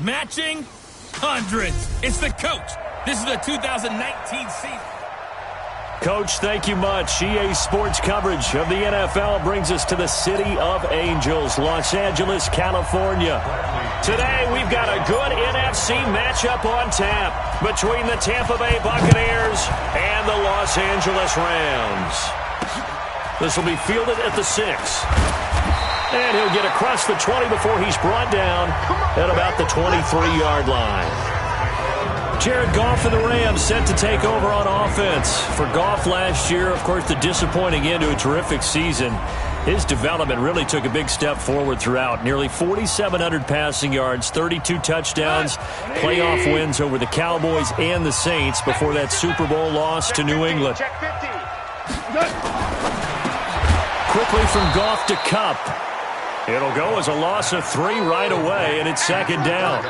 matching hundreds. It's the coach. This is the 2019 season. Coach, thank you much. EA Sports coverage of the NFL brings us to the City of Angels, Los Angeles, California. Today, we've got a good NFC matchup on tap between the Tampa Bay Buccaneers and the Los Angeles Rams. This will be fielded at the 6. And he'll get across the 20 before he's brought down at about the 23-yard line. Jared Goff and the Rams set to take over on offense. For Goff last year, of course, the disappointing end to a terrific season. His development really took a big step forward throughout. Nearly 4,700 passing yards, 32 touchdowns, playoff wins over the Cowboys and the Saints before that Super Bowl loss to New England. Quickly from Goff to Kupp. It'll go as a loss of 3 right away, and it's second down.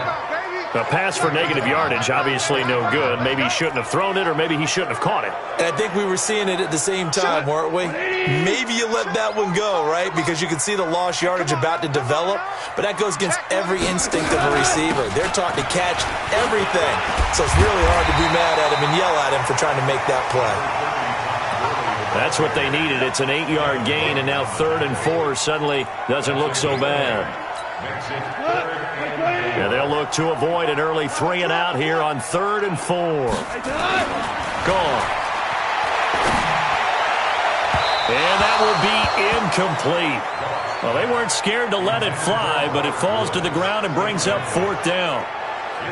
A pass for negative yardage, obviously no good. Maybe he shouldn't have thrown it, or maybe he shouldn't have caught it. And I think we were seeing it at the same time, weren't we? Maybe you let that one go, right? Because you can see the lost yardage about to develop, but that goes against every instinct of a receiver. They're taught to catch everything. So it's really hard to be mad at him and yell at him for trying to make that play. That's what they needed. It's an 8-yard gain, and now 3rd and 4 suddenly doesn't look so bad. Yeah, they'll look to avoid an early 3 and out here on 3rd and 4. Gone. And that will be incomplete. Well, they weren't scared to let it fly, but it falls to the ground and brings up 4th down.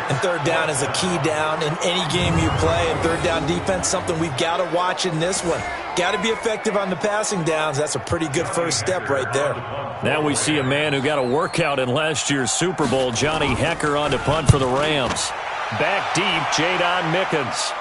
And 3rd down is a key down in any game you play. And 3rd down defense, something we've got to watch in this one. Got to be effective on the passing downs. That's a pretty good first step right there. Now we see a man who got a workout in last year's Super Bowl, Johnny Hekker, on to punt for the Rams. Back deep, Jadon Mickens.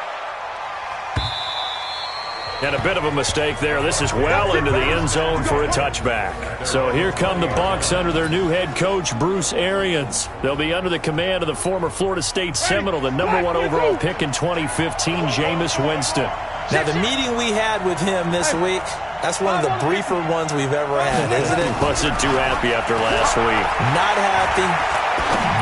And a bit of a mistake there. This is well into the end zone for a touchback. So here come the Bucs under their new head coach, Bruce Arians. They'll be under the command of the former Florida State Seminole, the #1 overall pick in 2015, Jameis Winston. Now, the meeting we had with him this week, that's one of the briefer ones we've ever had, isn't it? Wasn't too happy after last week. Not happy.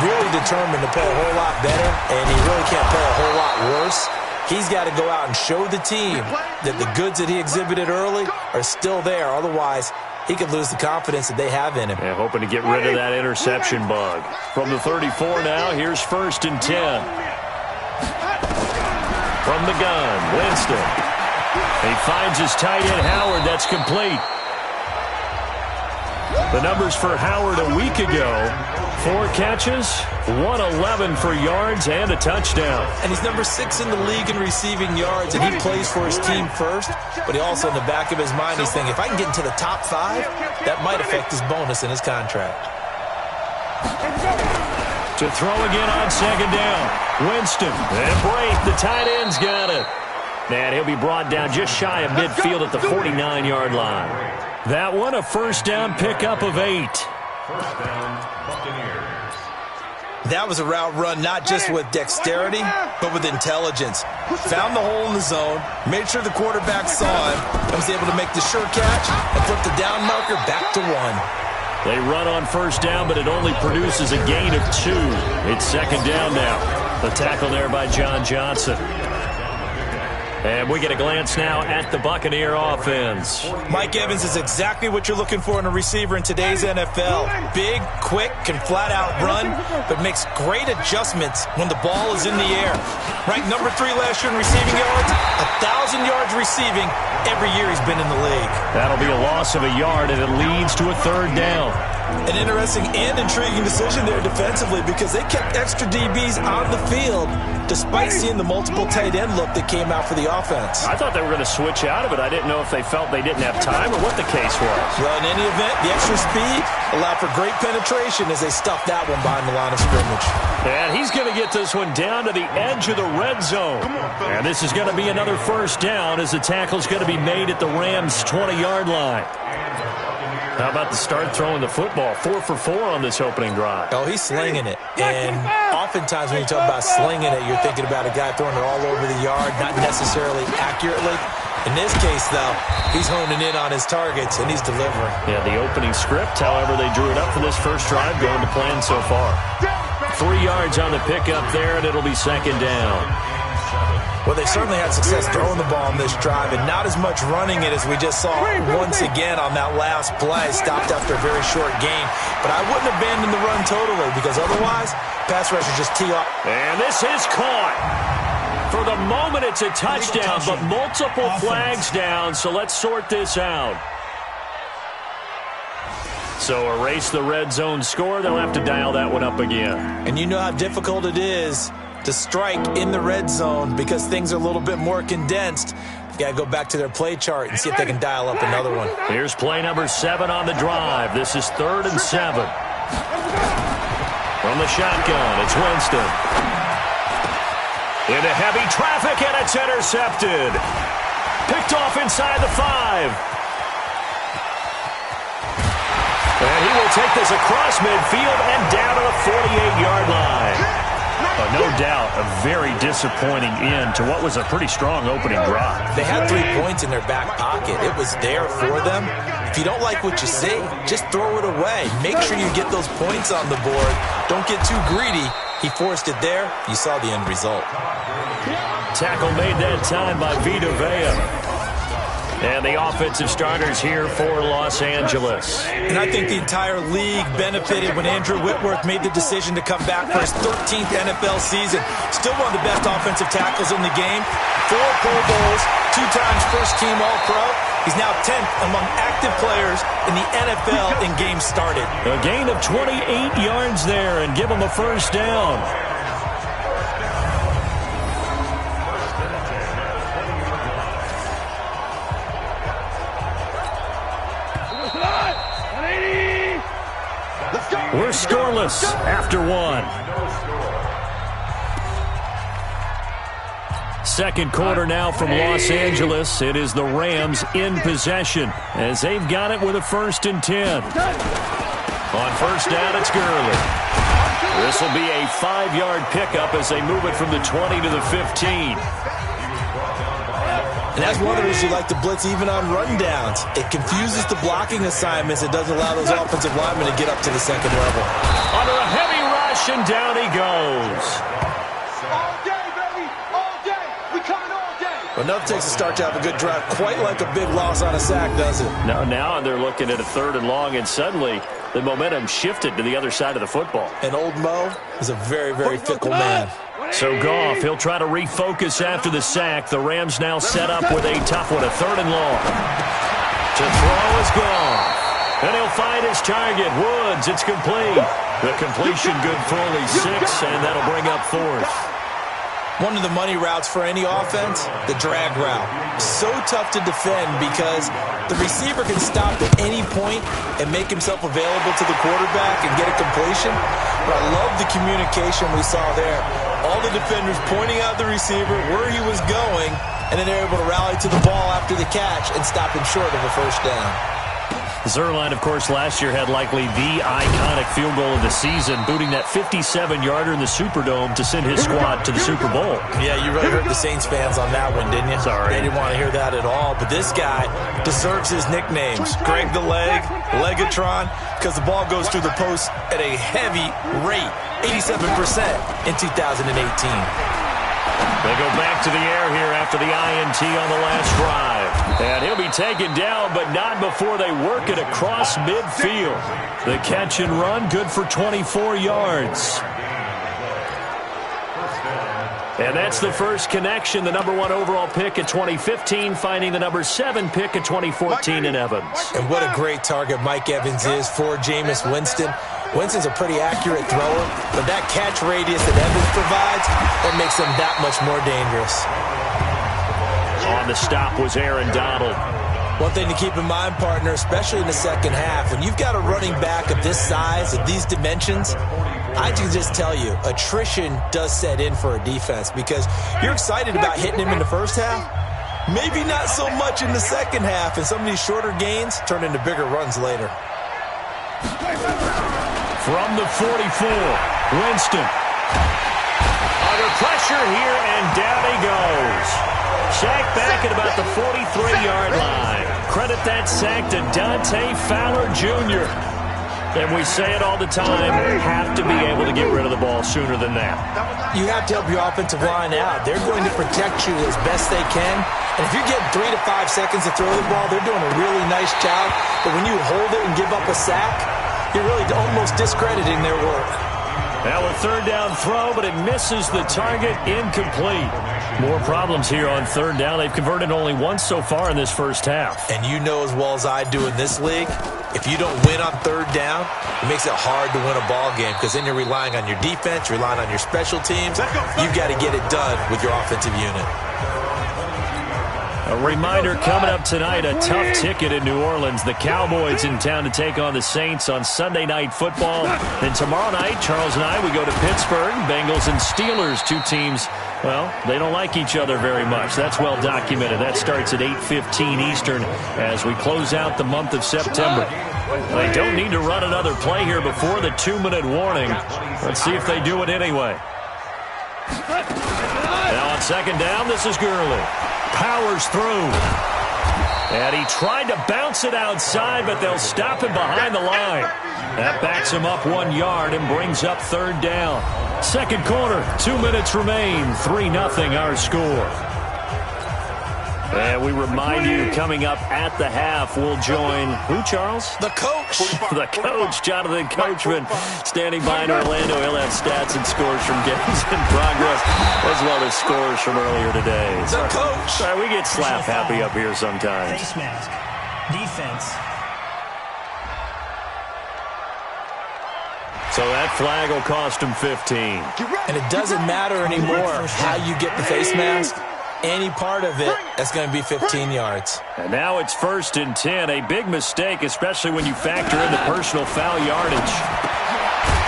Really determined to play a whole lot better, and he really can't play a whole lot worse. He's got to go out and show the team that the goods that he exhibited early are still there. Otherwise, he could lose the confidence that they have in him. Yeah, hoping to get rid of that interception bug. From the 34 now, here's 1st and 10. From the gun, Winston. He finds his tight end, Howard. That's complete. The numbers for Howard a week ago: 4 catches, 111 for yards, and a touchdown. And he's number 6 in the league in receiving yards, and he plays for his team first. But he also, in the back of his mind, he's thinking, if I can get into the top 5, that might affect his bonus in his contract. To throw again on 2nd down. Winston. And Brate, the tight end's got it. And he'll be brought down just shy of midfield at the 49-yard line. That one, a 1st down pickup of 8. That was a route run not just with dexterity, but with intelligence. Found the hole in the zone, made sure the quarterback saw him, and was able to make the sure catch and flip the down marker back to 1. They run on 1st down, but it only produces a gain of 2. It's 2nd down now. The tackle there by John Johnson. And we get a glance now at the Buccaneer offense. Mike Evans is exactly what you're looking for in a receiver in today's NFL. Big, quick, can flat-out run, but makes great adjustments when the ball is in the air. Ranked number 3 last year in receiving yards, 1,000 yards receiving every year he's been in the league. That'll be a loss of a yard, and it leads to a 3rd down. An interesting and intriguing decision there defensively, because they kept extra DBs on the field despite seeing the multiple tight end look that came out for the offense. I thought they were going to switch out of it. I didn't know if they felt they didn't have time or what the case was. Well, in any event, the extra speed allowed for great penetration as they stuffed that one behind the line of scrimmage. And he's going to get this one down to the edge of the red zone. And this is going to be another 1st down as the tackle's going to be made at the Rams' 20-yard line. How about the start throwing the football? 4 for 4 on this opening drive. Oh, he's slinging it. And oftentimes when you talk about slinging it, you're thinking about a guy throwing it all over the yard, not necessarily accurately. In this case, though, he's honing in on his targets, and he's delivering. Yeah, the opening script, however, they drew it up for this first drive, going to plan so far. 3 yards on the pickup there, and it'll be second down. Well, they certainly had success throwing the ball on this drive and not as much running it as we just saw once again on that last play. Stopped after a very short gain. But I wouldn't abandon the run totally because otherwise, pass rushers just tee off. And this is caught. For the moment, it's a touchdown, but multiple flags down, so let's sort this out. So erase the red zone score. They'll have to dial that one up again. And you know how difficult it is to strike in the red zone because things are a little bit more condensed. You got to go back to their play chart and see if they can dial up another one. Here's play number 7 on the drive. This is 3rd and 7. From the shotgun, it's Winston. Into heavy traffic, and it's intercepted. Picked off inside the 5. And he will take this across midfield and down to the 48-yard line. No doubt a very disappointing end to what was a pretty strong opening drive. They had 3 points in their back pocket. It was there for them. If you don't like what you see, just throw it away. Make sure you get those points on the board. Don't get too greedy. He forced it there. You saw the end result. Tackle made that time by Vita Vea. And the offensive starters here for Los Angeles. And I think the entire league benefited when Andrew Whitworth made the decision to come back for his 13th NFL season. Still one of the best offensive tackles in the game. 4 Pro Bowls, 2 times first-team All-Pro. He's now 10th among active players in the NFL in games started. A gain of 28 yards there and give him a first down. We're scoreless after 1. Second quarter now from Los Angeles. It is the Rams in possession as they've got it with a 1st and 10. On first down, it's Gurley. This will be a 5-yard pickup as they move it from the 20 to the 15. And that's one of the reasons you like to blitz even on rundowns. It confuses the blocking assignments. It doesn't allow those offensive linemen to get up to the second level. Under a heavy rush, and down he goes. All day, baby. All day. We coming all day. But nothing takes a start to have a good drive quite like a big loss on a sack, does it? Now they're looking at a 3rd and long, and suddenly the momentum shifted to the other side of the football. And old Mo is a very, very fickle man. So Goff, he'll try to refocus after the sack. The Rams now set up with a tough one, a 3rd and long. To throw is Goff. And he'll find his target, Woods. It's complete. The completion good for only 6, and that'll bring up 4th. One of the money routes for any offense, the drag route. So tough to defend because the receiver can stop at any point and make himself available to the quarterback and get a completion. But I love the communication we saw there. All the defenders pointing out the receiver, where he was going, and then they're able to rally to the ball after the catch and stop him short of a first down. Zuerlein, of course, last year had likely the iconic field goal of the season, booting that 57-yarder in the Superdome to send his squad to the Super Bowl. Yeah, you really hurt the Saints fans on that one, didn't you? Sorry. They didn't want to hear that at all. But this guy deserves his nicknames. Greg the Leg, Legatron, because the ball goes through the post at a heavy rate, 87% in 2018. They go back to the air here after the INT on the last drive. And he'll be taken down, but not before they work it across midfield. The catch and run, good for 24 yards. And that's the first connection, the number 1 overall pick in 2015, finding the number 7 pick in 2014 in Evans. And what a great target Mike Evans is for Jameis Winston. Winston's a pretty accurate thrower, but that catch radius that Evans provides, that makes him that much more dangerous. On the stop was Aaron Donald. One thing to keep in mind, partner, especially in the second half, when you've got a running back of this size, of these dimensions, I can just tell you, attrition does set in for a defense because you're excited about hitting him in the first half. Maybe not so much in the second half, and some of these shorter gains turn into bigger runs later. From the 44, Winston. Under pressure here, and down he goes. Sacked back at about the 43-yard line. Credit that sack to Dante Fowler Jr. And we say it all the time, have to be able to get rid of the ball sooner than that. You have to help your offensive line out. They're going to protect you as best they can. And if you're getting 3 to 5 seconds to throw the ball, they're doing a really nice job. But when you hold it and give up a sack, you're really almost discrediting their work. Now a third down throw, but it misses the target, incomplete. More problems here on third down. They've converted only once so far in this first half. And you know as well as I do in this league, if you don't win on third down, it makes it hard to win a ball game because then you're relying on your defense, you're relying on your special teams. You've got to get it done with your offensive unit. A reminder coming up tonight, a tough ticket in New Orleans. The Cowboys in town to take on the Saints on Sunday Night Football. Then tomorrow night, Charles and I, we go to Pittsburgh. Bengals and Steelers, two teams, well, they don't like each other very much. That's well documented. That starts at 8:15 Eastern as we close out the month of September. They don't need to run another play here before the 2-minute warning. Let's see if they do it anyway. Now on second down, this is Gurley. Powers through. And he tried to bounce it outside, but they'll stop him behind the line. That backs him up 1 yard and brings up third down. Second quarter, 2 minutes remain. 3-0 our score. And we remind you, coming up at the half, we'll join who, Charles? The coach. The coach, Jonathan Coachman, standing by in Orlando. He'll have stats and scores from games in progress, as well as scores from earlier today. The coach. Sorry, we get slap happy up here sometimes. Face mask. Defense. So that flag will cost him 15. And it doesn't matter anymore how you get the face mask. Any part of it, that's going to be 15 yards. And now it's 1st and 10. A big mistake, especially when you factor in the personal foul yardage.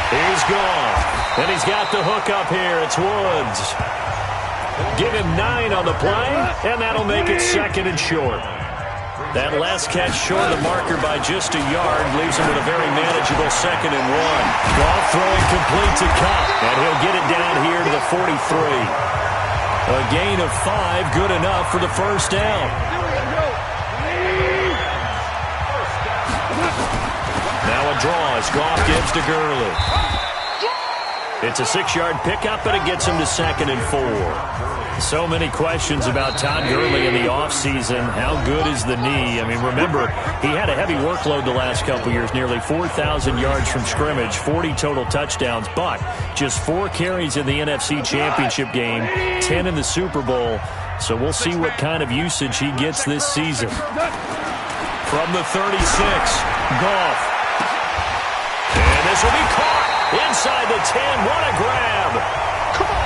He's gone. And he's got the hook up here. It's Woods. Give him 9 on the play, and that'll make it 2nd and short. That last catch short of the marker by just a yard leaves him with a very manageable 2nd and 1. Goff throwing complete to Kupp, and he'll get it down here to the 43. A gain of 5, good enough for the first down. Now a draw as Goff gives to Gurley. It's a 6-yard pickup, and it gets him to 2nd and 4. So many questions about Todd Gurley in the offseason. How good is the knee? I mean, remember, he had a heavy workload the last couple years, nearly 4,000 yards from scrimmage, 40 total touchdowns, but just 4 carries in the NFC Championship game, 10 in the Super Bowl. So we'll see what kind of usage he gets this season. From the 36, Goff. And this will be caught inside the 10. What a grab.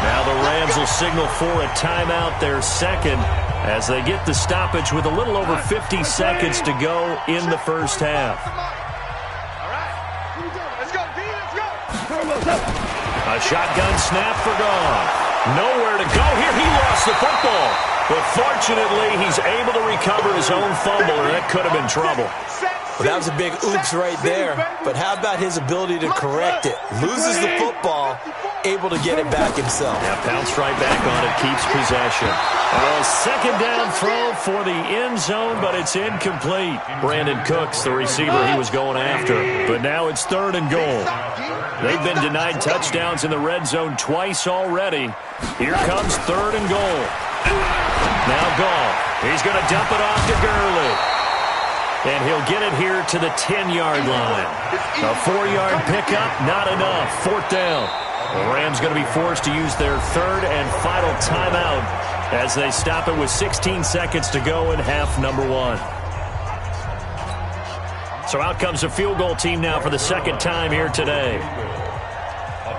Now the Rams will signal for a timeout, their second, as they get the stoppage with a little over 50 seconds to go in the first half. A shotgun snap for Goff. Nowhere to go here. He lost the football. But fortunately, he's able to recover his own fumble, or that could have been trouble. Well, that was a big oops right there. But how about his ability to correct it? Loses the football, able to get it back himself. Yeah, pounced right back on it, keeps possession. A second down throw for the end zone, but it's incomplete. Brandon Cooks, the receiver he was going after. But now it's 3rd and goal. They've been denied touchdowns in the red zone twice already. Here comes 3rd and goal. Now Goff. He's going to dump it off to Gurley. And he'll get it here to the 10-yard line. A 4-yard pickup, not enough. 4th down. The Rams going to be forced to use their 3rd and final timeout as they stop it with 16 seconds to go in half number 1. So out comes a field goal team now for the second time here today. A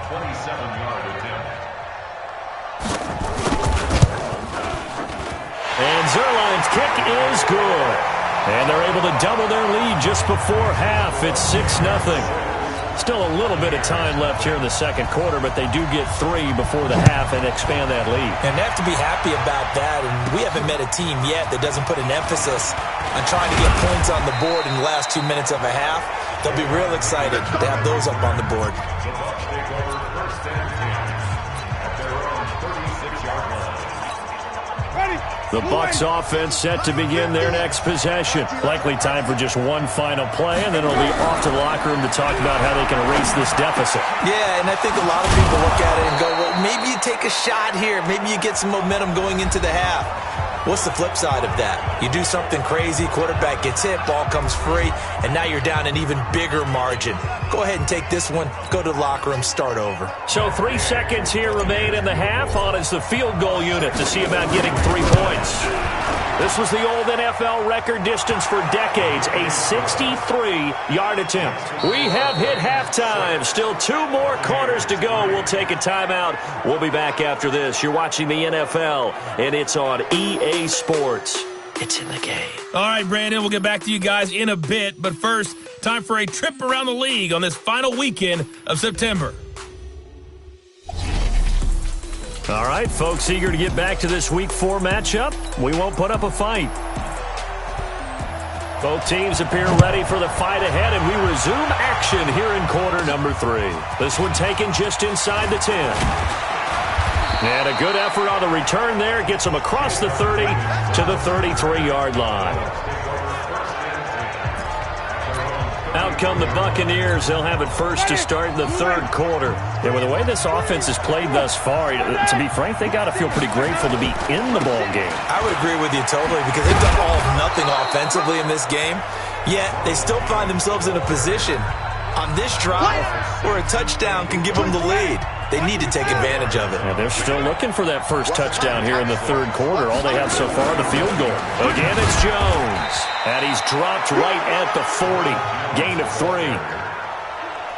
27-yard attempt. And Zerline's kick is good. And they're able to double their lead just before half. It's 6-0. Still a little bit of time left here in the second quarter, but they do get 3 before the half and expand that lead. And they have to be happy about that. And we haven't met a team yet that doesn't put an emphasis on trying to get points on the board in the last 2 minutes of a half. They'll be real excited to have those up on the board. The Bucs take over 1st and 10 at their own 36-yard line. Ready? The Bucs offense set to begin their next possession. Likely time for just one final play, and then it'll be off to the locker room to talk about how they can erase this deficit. Yeah, and I think a lot of people look at it and go, well, maybe you take a shot here. Maybe you get some momentum going into the half. What's the flip side of that? You do something crazy, quarterback gets hit, ball comes free, and now you're down an even bigger margin. Go ahead and take this one, go to the locker room, start over. So 3 seconds here remain in the half. On is the field goal unit to see about getting 3 points. This was the old NFL record distance for decades, a 63-yard attempt. We have hit halftime. Still 2 more quarters to go. We'll take a timeout. We'll be back after this. You're watching the NFL, and it's on EA Sports. It's in the game. All right, Brandon, we'll get back to you guys in a bit. But first, time for a trip around the league on this final weekend of September. All right, folks, eager to get back to this Week 4 matchup. We won't put up a fight. Both teams appear ready for the fight ahead, and we resume action here in quarter number 3. This one taken just inside the 10. And a good effort on the return there. Gets them across the 30 to the 33-yard line. Out come the Buccaneers. They'll have it first to start the third quarter. And with the way this offense has played thus far, to be frank, they got to feel pretty grateful to be in the ball game. I would agree with you totally because they've done all of nothing offensively in this game, yet they still find themselves in a position on this drive where a touchdown can give them the lead. They need to take advantage of it. And they're still looking for that first touchdown here in the third quarter. All they have so far, the field goal. Again, it's Jones. And he's dropped right at the 40. Gain of 3.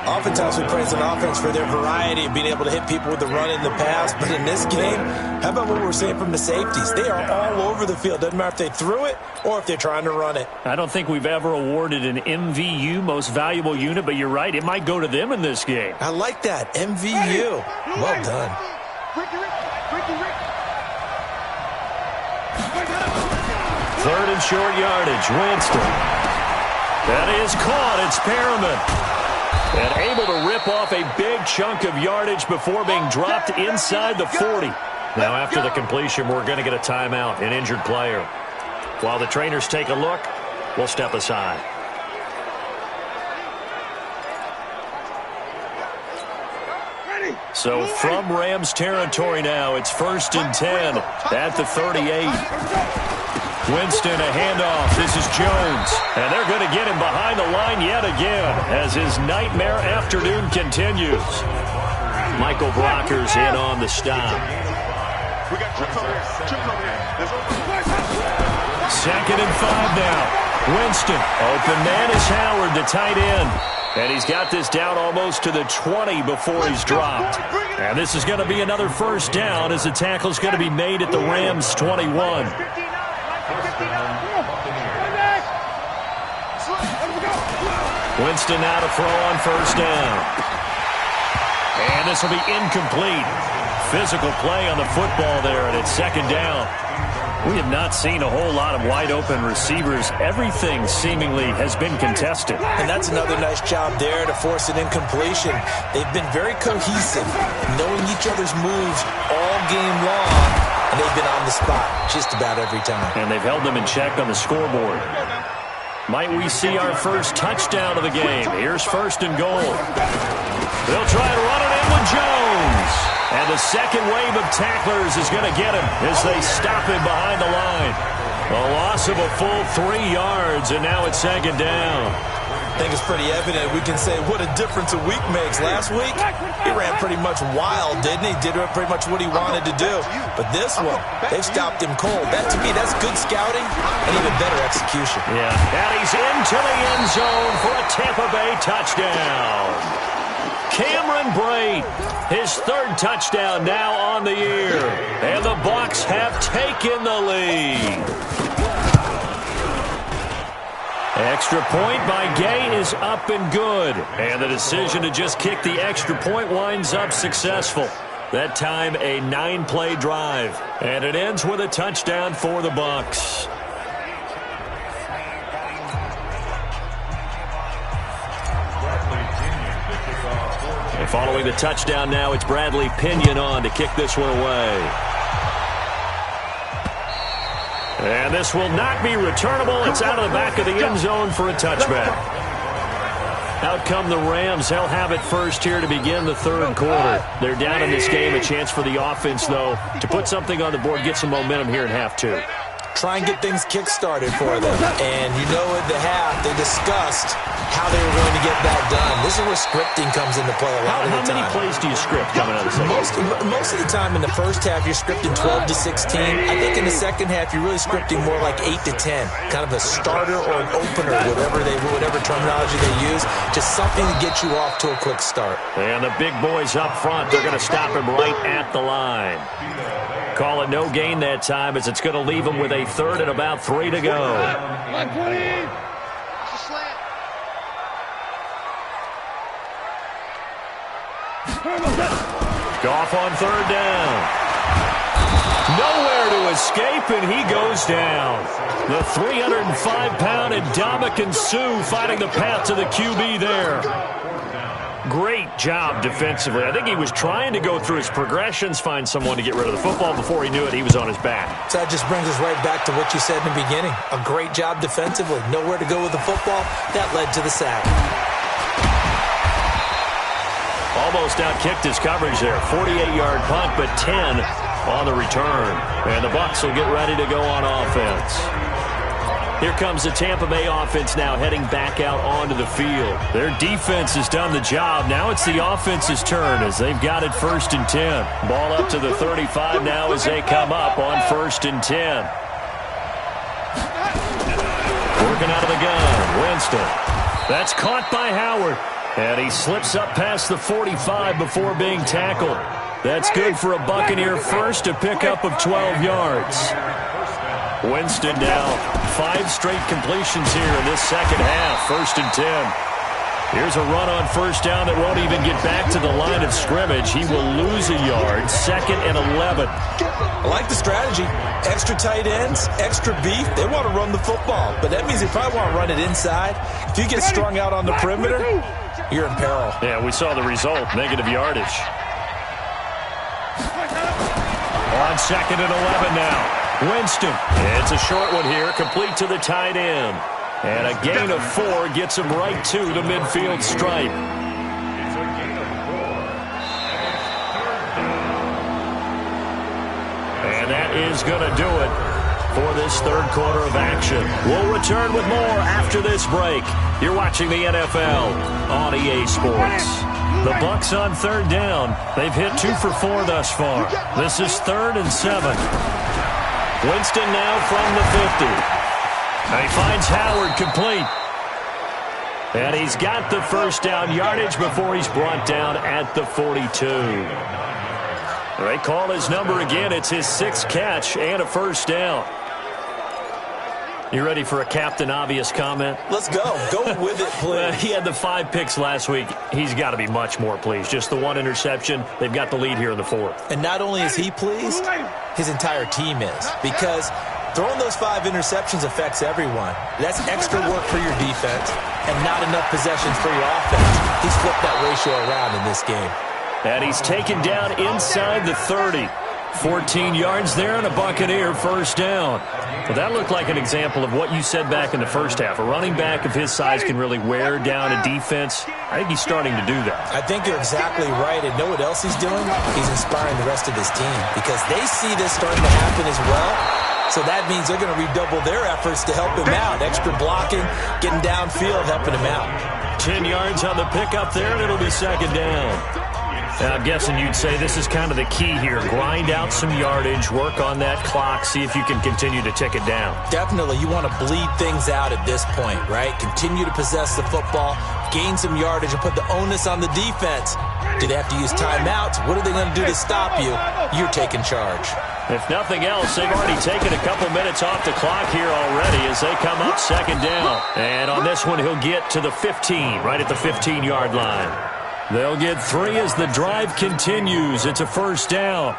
Oftentimes we praise an offense for their variety of being able to hit people with the run and the pass. But in this game, how about what we're seeing from the safeties? They are all over the field. Doesn't matter if they threw it or if they're trying to run it. I don't think we've ever awarded an MVU, most valuable unit, but you're right. It might go to them in this game. I like that. MVU. Well done. Third and short yardage. Winston. That is caught. It's Perriman. And able to rip off a big chunk of yardage before being dropped inside the 40. Now after the completion, we're going to get a timeout, an injured player. While the trainers take a look, we'll step aside. So from Rams territory now, it's 1st and 10 at the 38. Winston, a handoff. This is Jones. And they're going to get him behind the line yet again as his nightmare afternoon continues. Michael Brocker's in on the stop. Second and 5 now. Winston. Open man is Howard, the tight end. And he's got this down almost to the 20 before he's dropped. And this is going to be another first down as the tackle's going to be made at the Rams' 21. Winston now to throw on first down. And this will be incomplete. Physical play on the football there, and it's second down. We have not seen a whole lot of wide-open receivers. Everything seemingly has been contested. And that's another nice job there to force an incompletion. They've been very cohesive, knowing each other's moves all game long, and they've been on the spot just about every time. And they've held them in check on the scoreboard. Might we see our first touchdown of the game? Here's 1st and goal. They'll try to run it in with Jones. And the second wave of tacklers is going to get him as they stop him behind the line. A loss of a full 3 yards, and now it's second down. I think it's pretty evident. We can say what a difference a week makes. Last week, he ran pretty much wild, didn't he? Did pretty much what he wanted to do. But this one, they've stopped him cold. That, to me, that's good scouting and even better execution. Yeah, and he's into the end zone for a Tampa Bay touchdown. Cameron Brate, his 3rd touchdown now on the year. And the Bucs have taken the lead. Extra point by Gay is up and good. And the decision to just kick the extra point winds up successful. That time a 9-play drive. And it ends with a touchdown for the Bucs. And following the touchdown now, it's Bradley Pinion on to kick this one away. And this will not be returnable. It's out of the back of the end zone for a touchback. Out come the Rams. They'll have it first here to begin the third quarter. They're down in this game. A chance for the offense, though, to put something on the board, get some momentum here in half two. Try and get things kick-started for them. And you know at the half, they discussed how they were going to get that done. This is where scripting comes into play a lot of the time. How many plays do you script coming out of the second? Most of the time in the first half, you're scripting 12 to 16. I think in the second half, you're really scripting more like 8 to 10. Kind of a starter or an opener, whatever terminology they use. Just something to get you off to a quick start. And the big boys up front, they're going to stop him right at the line. Call it no gain that time as it's going to leave him with a third and about 3 to go. Goff on third down. Nowhere to escape, and he goes down. The 305-pound Ndamukong Suh finding the path to the QB there. Great job defensively. I think he was trying to go through his progressions, find someone to get rid of the football. Before he knew it, he was on his back. So that just brings us right back to what you said in the beginning. A great job defensively. Nowhere to go with the football. That led to the sack. Almost outkicked his coverage there. 48-yard punt, but 10 on the return. And the Bucs will get ready to go on offense. Here comes the Tampa Bay offense now heading back out onto the field. Their defense has done the job. Now it's the offense's turn as they've got it first and 10. Ball up to the 35 now as they come up on first and 10. Working out of the gun, Winston. That's caught by Howard. And he slips up past the 45 before being tackled. That's good for a Buccaneer first, a pickup of 12 yards. Winston now 5 straight completions here in this second half, first and 10. Here's a run on first down that won't even get back to the line of scrimmage. He will lose a yard, second and 11. I like the strategy. Extra tight ends, extra beef. They want to run the football, but that means they probably want to run it inside. If you get strung out on the perimeter, you're in peril. Yeah, we saw the result, negative yardage. On second and 11 now. Winston. It's a short one here, complete to the tight end. And a gain of 4 gets him right to the midfield stripe. And that is going to do it for this third quarter of action. We'll return with more after this break. You're watching the NFL on EA Sports. The Bucs on third down. They've hit 2 for 4 thus far. This is 3rd and 7. Winston now from the 50. And he finds Howard complete. And he's got the first down yardage before he's brought down at the 42. They call his number again. It's his 6th catch and a first down. You ready for a Captain Obvious comment? Let's go. Go with it, please. He had the 5 picks last week. He's got to be much more pleased. Just the 1 interception. They've got the lead here in the 4th. And not only is he pleased, his entire team is. Because throwing those 5 interceptions affects everyone. That's extra work for your defense and not enough possessions for your offense. He's flipped that ratio around in this game. And he's taken down inside the 30. 14 yards there and a Buccaneer first down. Well, that looked like an example of what you said back in the first half. A running back of his size can really wear down a defense. I think he's starting to do that. I think you're exactly right. And know what else he's doing? He's inspiring the rest of his team because they see this starting to happen as well. So that means they're going to redouble their efforts to help him out. Extra blocking, getting downfield, helping him out. 10 yards on the pickup there, and it'll be second down. Now, I'm guessing you'd say this is kind of the key here. Grind out some yardage, work on that clock, see if you can continue to tick it down. Definitely. You want to bleed things out at this point, right? Continue to possess the football, gain some yardage, and put the onus on the defense. Do they have to use timeouts? What are they going to do to stop you? You're taking charge. If nothing else, they've already taken a couple minutes off the clock here already as they come up second down. And on this one, he'll get to the 15, right at the 15-yard line. They'll get 3 as the drive continues. It's a first down.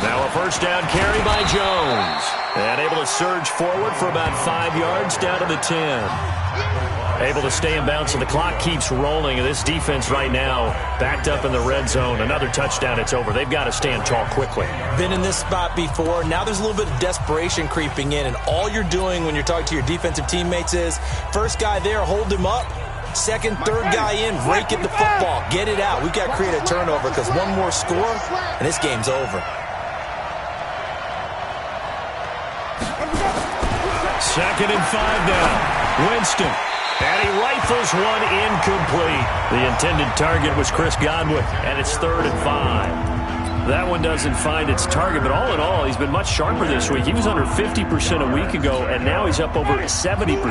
Now a first down carry by Jones. And able to surge forward for about 5 yards down to the 10. Able to stay in bounds, so the clock keeps rolling. And this defense right now backed up in the red zone. Another touchdown, it's over. They've got to stand tall quickly. Been in this spot before. Now there's a little bit of desperation creeping in, and all you're doing when you're talking to your defensive teammates is first guy there, hold him up. Second, third guy in, rake at the football. Get it out. We've got to create a turnover because one more score, and this game's over. Second and 5 now. Winston. And he rifles one incomplete. The intended target was Chris Godwin, and it's 3rd and 5. That one doesn't find its target, but all in all, he's been much sharper this week. He was under 50% a week ago, and now he's up over 70%.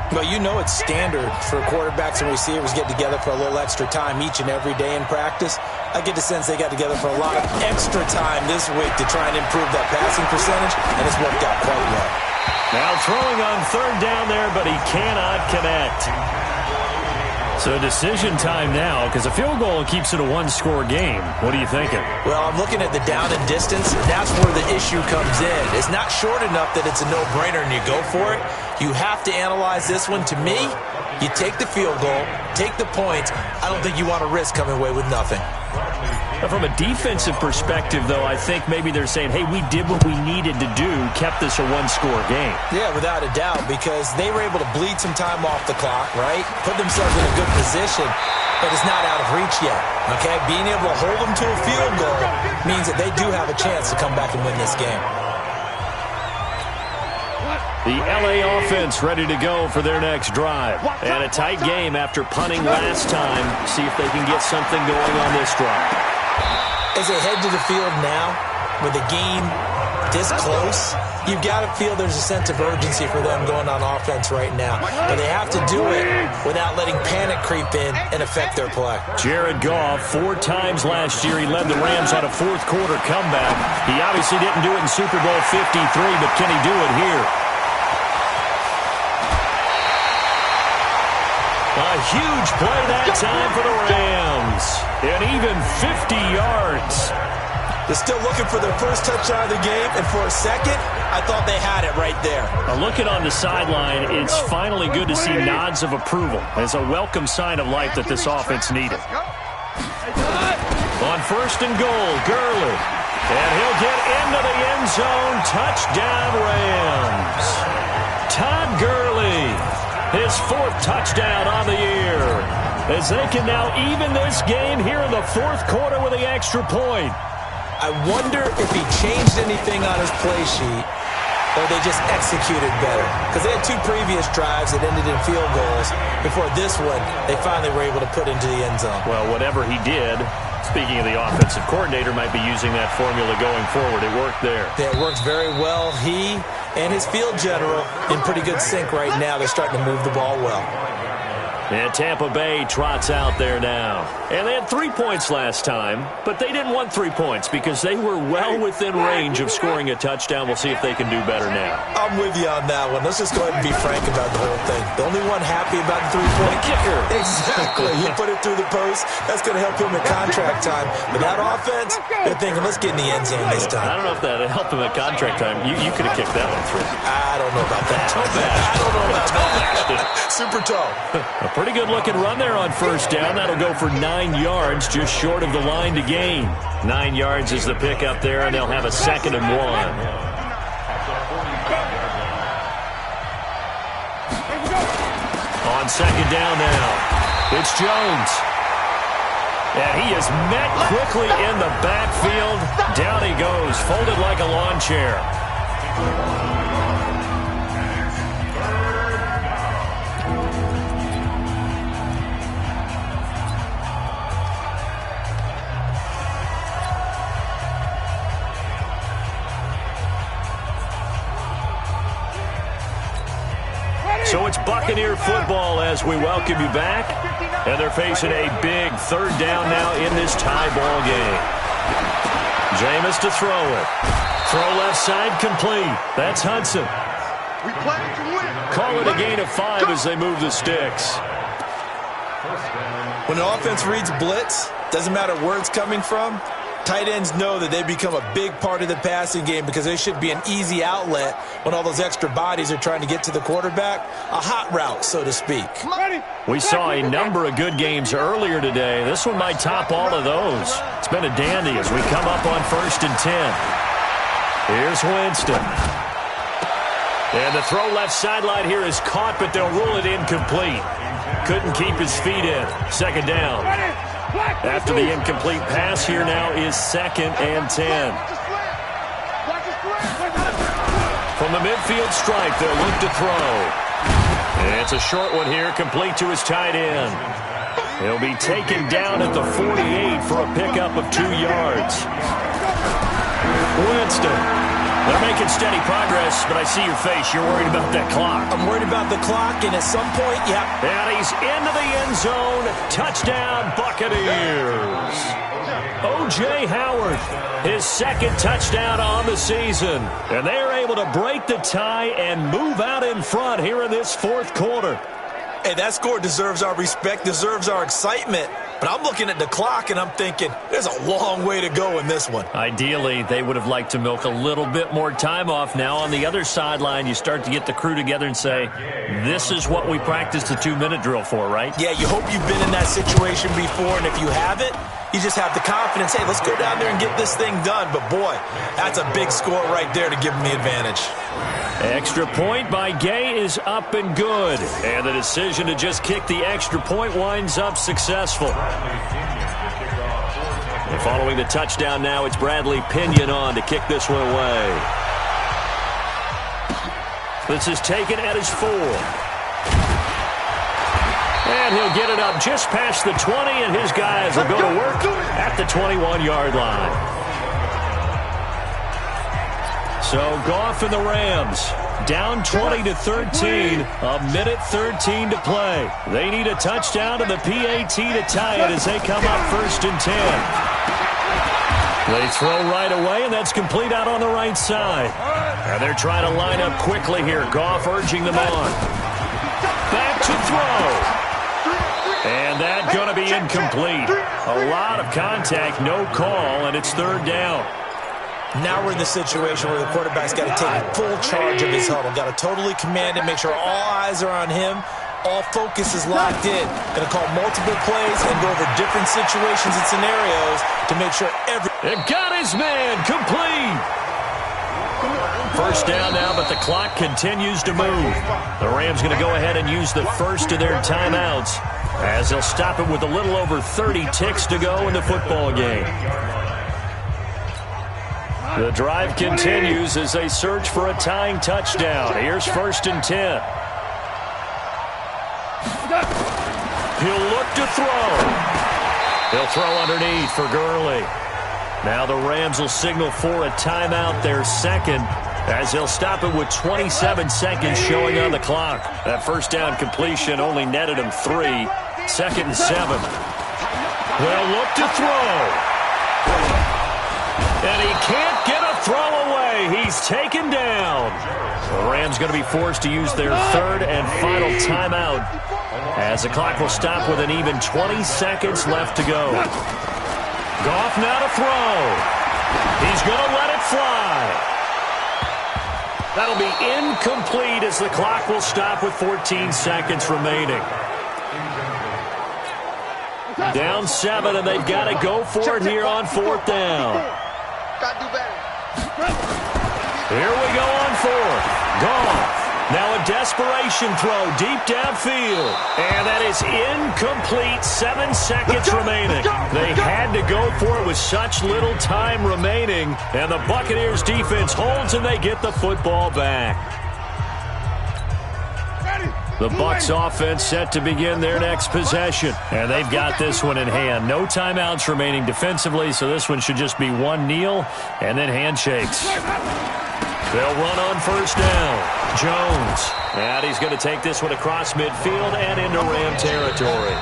Well, you know it's standard for quarterbacks and receivers get together for a little extra time each and every day in practice. I get the sense they got together for a lot of extra time this week to try and improve that passing percentage, and it's worked out quite well. Now throwing on 3rd down there, but he cannot connect. So decision time now, because a field goal keeps it a one-score game. What are you thinking? Well, I'm looking at the down and distance, and that's where the issue comes in. It's not short enough that it's a no-brainer and you go for it. You have to analyze this one. To me, you take the field goal, take the points. I don't think you want to risk coming away with nothing. From a defensive perspective, though, I think maybe they're saying, hey, we did what we needed to do, kept this a one-score game. Yeah, without a doubt, because they were able to bleed some time off the clock, right? Put themselves in a good position, but it's not out of reach yet, okay? Being able to hold them to a field goal means that they do have a chance to come back and win this game. The LA offense ready to go for their next drive. And a tight game after punting last time. See if they can get something going on this drive. As they head to the field now, with the game this close, you've got to feel there's a sense of urgency for them going on offense right now. But they have to do it without letting panic creep in and affect their play. Jared Goff, 4 times last year, he led the Rams on a fourth-quarter comeback. He obviously didn't do it in Super Bowl 53, but can he do it here? A huge play that time for the Rams. And even 50 yards. They're still looking for their first touchdown of the game, and for a second, I thought they had it right there. Looking on the sideline, it's finally good to see nods of approval. It's a welcome sign of life that this offense needed. On 1st and goal, Gurley. And he'll get into the end zone. Touchdown, Rams. Todd Gurley. His 4th touchdown on the year, as they can now even this game here in the 4th quarter with the extra point. I wonder if he changed anything on his play sheet or they just executed better. Because they had 2 previous drives that ended in field goals. Before this one, they finally were able to put into the end zone. Well, whatever he did, speaking of the offensive coordinator, might be using that formula going forward. It worked there. Yeah, it works very well. He and his field general in pretty good sync right now. They're starting to move the ball well. And Tampa Bay trots out there now. And they had 3 points last time, but they didn't want 3 points because they were well within range of scoring a touchdown. We'll see if they can do better now. I'm with you on that one. Let's just go ahead and be frank about the whole thing. The only one happy about the three-point kicker. Exactly. He put it through the post. That's going to help him at contract time. But that offense, they're thinking, let's get in the end zone this time. I don't know if that helped him at contract time. You could have kicked that one through. I don't know about that. I don't know about that. Super tall. A pretty good-looking run there on 1st down. That'll go for 9 yards, just short of the line to gain. 9 yards is the pickup there, and they'll have a 2nd and 1. On 2nd down now, it's Jones. And he is met quickly in the backfield. Down he goes, folded like a lawn chair. So it's Buccaneer football as we welcome you back. And they're facing a big 3rd down now in this tie ball game. Jameis to throw it. Throw left side complete. That's Hudson. We play to win. Call it a gain of 5 as they move the sticks. When an offense reads blitz, doesn't matter where it's coming from, Tight ends know that they become a big part of the passing game because they should be an easy outlet when all those extra bodies are trying to get to the quarterback. A hot route, so to speak. We saw a number of good games earlier today. This one might top all of those. It's been a dandy as we come up on 1st and 10. Here's Winston. And the throw left sideline here is caught, but they'll rule it incomplete. Couldn't keep his feet in. 2nd down. After the incomplete pass, here now is 2nd and 10. From the midfield stripe, they'll look to throw. And it's a short one here, complete to his tight end. He'll be taken down at the 48 for a pickup of 2 yards. Winston. They're making steady progress, but I see your face. You're worried about that clock. I'm worried about the clock, and at some point, yeah. And he's into the end zone. Touchdown, Buccaneers. O.J. Howard, his 2nd touchdown on the season. And they are able to break the tie and move out in front here in this 4th quarter. Hey, that score deserves our respect, deserves our excitement. But I'm looking at the clock, and I'm thinking, there's a long way to go in this one. Ideally, they would have liked to milk a little bit more time off. Now, on the other sideline, you start to get the crew together and say, this is what we practiced the 2-minute drill for, right? Yeah, you hope you've been in that situation before, and if you haven't, you just have the confidence, hey, let's go down there and get this thing done. But, boy, that's a big score right there to give them the advantage. Extra point by Gay is up and good. And the decision to just kick the extra point winds up successful. And following the touchdown now, it's Bradley Pinion on to kick this one away. This is taken at his 4. And he'll get it up just past the 20, and his guys will go to work at the 21-yard line. So Goff and the Rams down 20-13, a minute 13 to play. They need a touchdown and the PAT to tie it as they come up 1st and 10. They throw right away, and that's complete out on the right side. And they're trying to line up quickly here. Goff urging them on. Back to throw. And that's going to be incomplete. A lot of contact, no call, and it's 3rd down. Now we're in the situation where the quarterback's got to take full charge of his huddle. Got to totally command it, make sure all eyes are on him. All focus is locked in. Going to call multiple plays and go over different situations and scenarios to make sure It got his man complete. 1st down now, but the clock continues to move. The Rams going to go ahead and use the first of their timeouts as they'll stop it with a little over 30 ticks to go in the football game. The drive continues as they search for a tying touchdown. Here's 1st and 10. He'll look to throw. He'll throw underneath for Gurley. Now the Rams will signal for a timeout, their 2nd, as they'll stop it with 27 seconds showing on the clock. That 1st down completion only netted him 3. 2nd and 7. They'll look to throw. And he can't get a throw away. He's taken down. The Rams going to be forced to use their 3rd and final timeout as the clock will stop with an even 20 seconds left to go. Goff now to throw. He's going to let it fly. That'll be incomplete as the clock will stop with 14 seconds remaining. Down 7, and they've got to go for it here on 4th down. Here we go on 4th. Goff. Now a desperation throw deep downfield. And that is incomplete. 7 seconds remaining. They had to go for it with such little time remaining. And the Buccaneers defense holds and they get the football back. The Bucs offense set to begin their next possession. And they've got this one in hand. No timeouts remaining defensively, so this one should just be one kneel and then handshakes. They'll run on 1st down. Jones. And he's going to take this one across midfield and into Ram territory.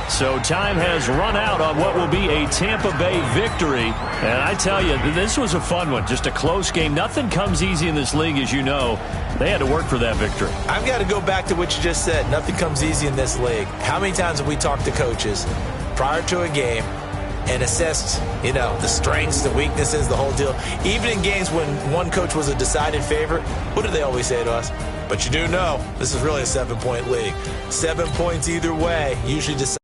So time has run out on what will be a Tampa Bay victory. And I tell you, this was a fun one. Just a close game. Nothing comes easy in this league, as you know. They had to work for that victory. I've got to go back to what you just said. Nothing comes easy in this league. How many times have we talked to coaches prior to a game, and assessed, the strengths, the weaknesses, the whole deal. Even in games when one coach was a decided favorite, what do they always say to us? But you do know this is really a 7-point league. 7 points either way usually decide.